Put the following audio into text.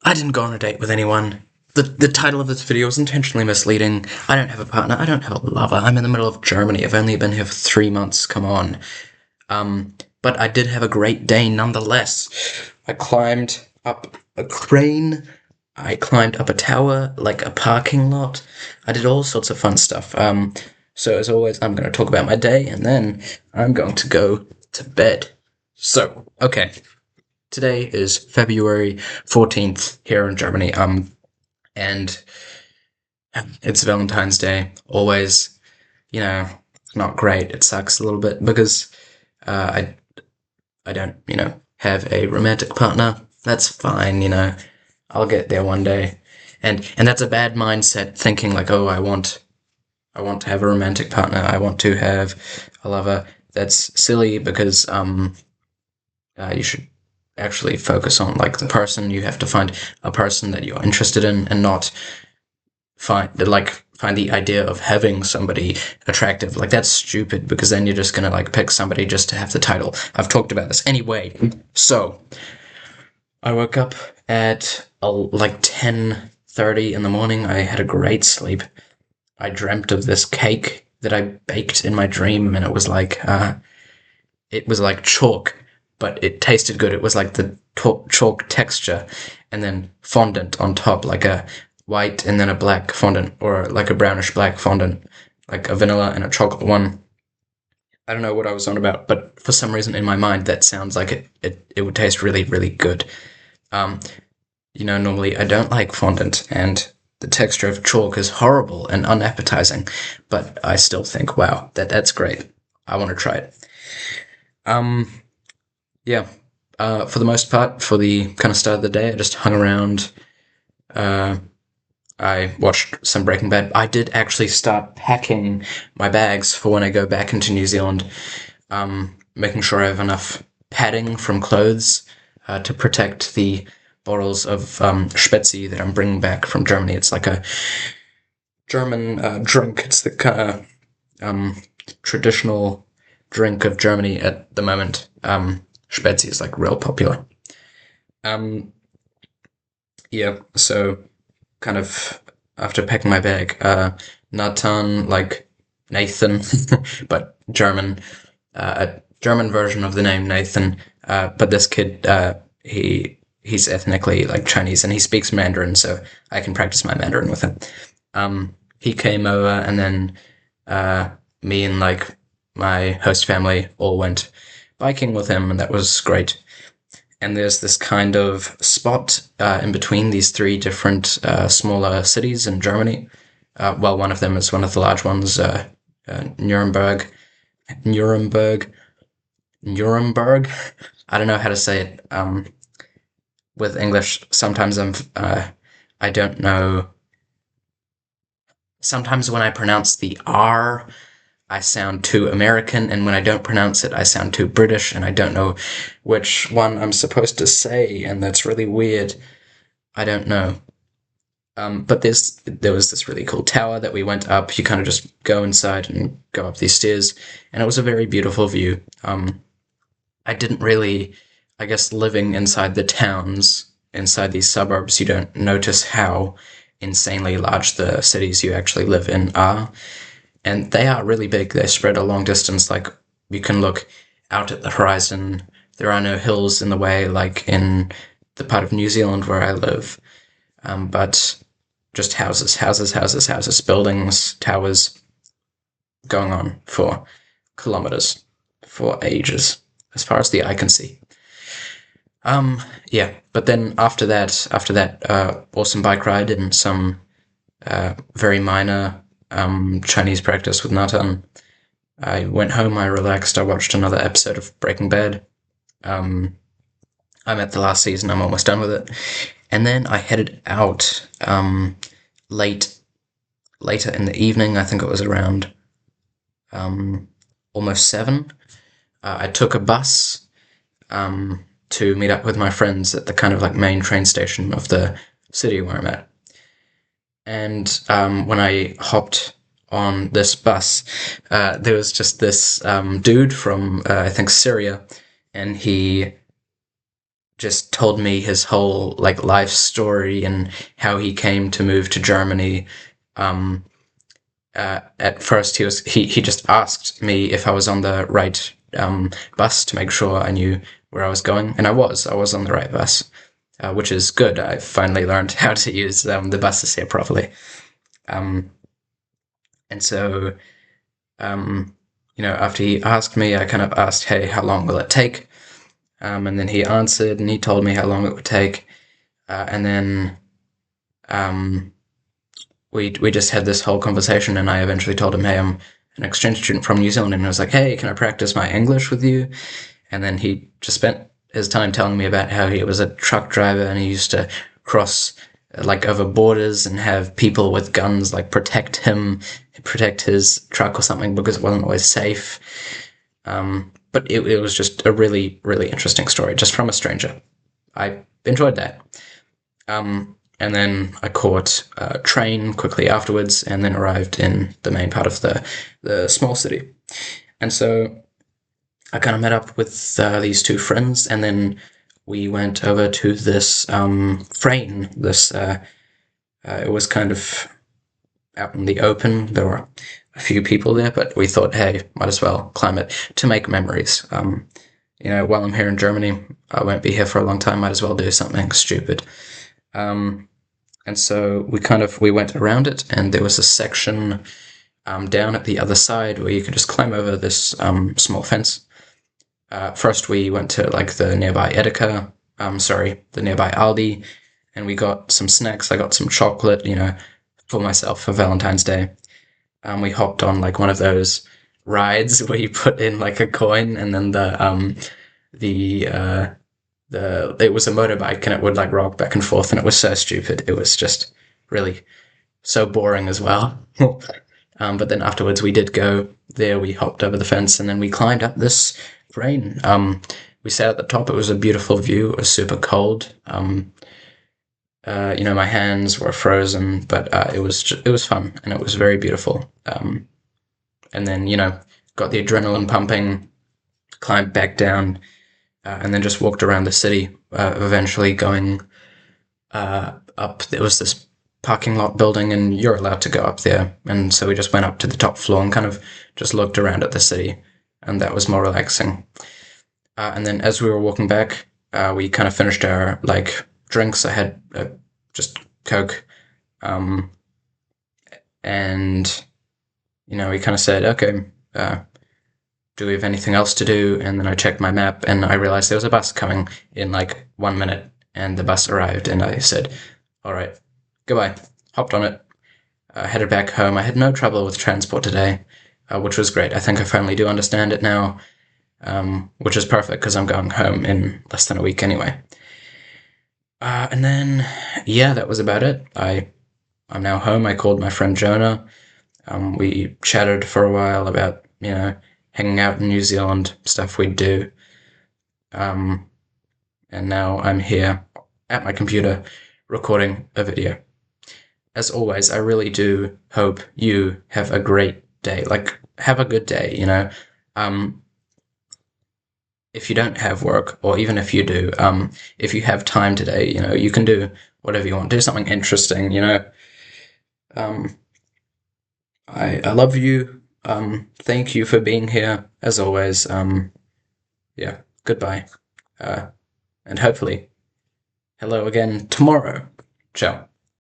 I didn't go on a date with anyone. The title of this video is intentionally misleading. I don't have a partner. I don't have a lover. I'm in the middle of Germany. I've only been here for 3 months. Come on. But I did have a great day nonetheless. I climbed up a crane. I climbed up a tower, like a parking lot. I did all sorts of fun stuff. So as always, I'm going to talk about my day, and then I'm going to go to bed. So, okay. Today is February 14th here in Germany. And it's Valentine's Day. Always, not great. It sucks a little bit because I don't, have a romantic partner. That's fine, I'll get there one day. And that's a bad mindset, thinking like, oh, I want to have a romantic partner. I want to have a lover. That's silly because you should actually focus on like the person. You have to find a person that you're interested in, and not find the idea of having somebody attractive. Like, that's stupid, because then you're just gonna like pick somebody just to have the title. I've talked about this anyway. So I woke up at like 10:30 in the morning. I had a great sleep. I dreamt of this cake that I baked in my dream, and it was like chalk, but it tasted good. It was like the chalk texture, and then fondant on top, like a white and then a black fondant, or like a brownish black fondant, like a vanilla and a chocolate one. I don't know what I was on about, but for some reason in my mind that sounds like it would taste really, really good. Um, Normally I don't like fondant, and the texture of chalk is horrible and unappetizing, but I still think, wow, that's great. I want to try it. Um, yeah. For the most part, for the kind of start of the day, I just hung around. Uh, I watched some Breaking Bad. I did actually start packing my bags for when I go back into New Zealand, making sure I have enough padding from clothes to protect the bottles of Spezi that I'm bringing back from Germany. It's like a German drink. It's the kind of traditional drink of Germany at the moment. Spezi is like real popular. Um, yeah, so kind of after packing my bag, Nathan, like Nathan, but German, a German version of the name Nathan. But this kid, he's ethnically like Chinese, and he speaks Mandarin, so I can practice my Mandarin with him. He came over, and then me and like my host family all went biking with him, and that was great. And there's this kind of spot in between these three different smaller cities in Germany. Well, one of them is one of the large ones, Nuremberg. Nuremberg. Nuremberg. I don't know how to say it with English. Sometimes I don't know. Sometimes when I pronounce the R, I sound too American, and when I don't pronounce it, I sound too British, and I don't know which one I'm supposed to say, and that's really weird. I don't know. But there was this really cool tower that we went up. You kind of just go inside and go up these stairs, and it was a very beautiful view. I didn't really, I guess, living inside the towns, inside these suburbs, you don't notice how insanely large the cities you actually live in are. And they are really big. They spread a long distance. Like, you can look out at the horizon. There are no hills in the way, like in the part of New Zealand where I live. But just houses, houses, houses, houses, buildings, towers, going on for kilometers, for ages, as far as the eye can see. Yeah. But then after that awesome bike ride and some very minor Chinese practice with Nathan, I went home, I relaxed, I watched another episode of Breaking Bad. I'm at the last season, I'm almost done with it. And then I headed out later in the evening. I think it was around almost 7. I took a bus to meet up with my friends at the kind of like main train station of the city where I'm at. And when I hopped on this bus, there was just this dude from, I think, Syria, and he just told me his whole like life story and how he came to move to Germany. Um, at first, he just asked me if I was on the right bus to make sure I knew where I was going, and I was on the right bus, which is good. I finally learned how to use the buses here properly. Um, and so, um, after he asked me, I kind of asked, "Hey, how long will it take?" And then he answered, and he told me how long it would take, and then um, we just had this whole conversation, and I eventually told him, "Hey, I'm an exchange student from New Zealand," and I was like, "Hey, can I practice my English with you?" And then he just spent his time telling me about how he was a truck driver and he used to cross like over borders and have people with guns like protect his truck or something because it wasn't always safe. But it was just a really, really interesting story, just from a stranger. I enjoyed that. And then I caught a train quickly afterwards and then arrived in the main part of the small city. And so I kind of met up with these two friends, and then we went over to this frame. It was kind of out in the open. There were a few people there, but we thought, hey, might as well climb it to make memories. While I'm here in Germany, I won't be here for a long time. Might as well do something stupid. And so we went around it, and there was a section down at the other side where you could just climb over this small fence. First, we went to like the nearby the nearby Aldi, and we got some snacks. I got some chocolate, for myself for Valentine's Day. We hopped on like one of those rides where you put in like a coin, and then it was a motorbike, and it would like rock back and forth, and it was so stupid. It was just really so boring as well. But then afterwards, we did go there. We hopped over the fence, and then we climbed up this crane. We sat at the top. It was a beautiful view. It was super cold. My hands were frozen, but it was fun, and it was very beautiful. And then got the adrenaline pumping, climbed back down, and then just walked around the city. Eventually going up. There was this parking lot building, and you're allowed to go up there. And so we just went up to the top floor and kind of just looked around at the city, and that was more relaxing. And then as we were walking back, we kind of finished our like drinks. I had just Coke, and we kind of said, okay, do we have anything else to do? And then I checked my map, and I realized there was a bus coming in like 1 minute, and the bus arrived, and I said, all right, goodbye. Hopped on it, headed back home. I had no trouble with transport today, which was great. I think I finally do understand it now, which is perfect because I'm going home in less than a week anyway. And then, yeah, that was about it. I'm now home. I called my friend Jonah. We chatted for a while about, hanging out in New Zealand, stuff we'd do. And now I'm here at my computer recording a video. As always, I really do hope you have a great day. Like, have a good day, if you don't have work, or even if you do, if you have time today, you can do whatever you want. Do something interesting, Um, I love you. Thank you for being here, as always. Yeah, goodbye. And hopefully, hello again tomorrow. Ciao.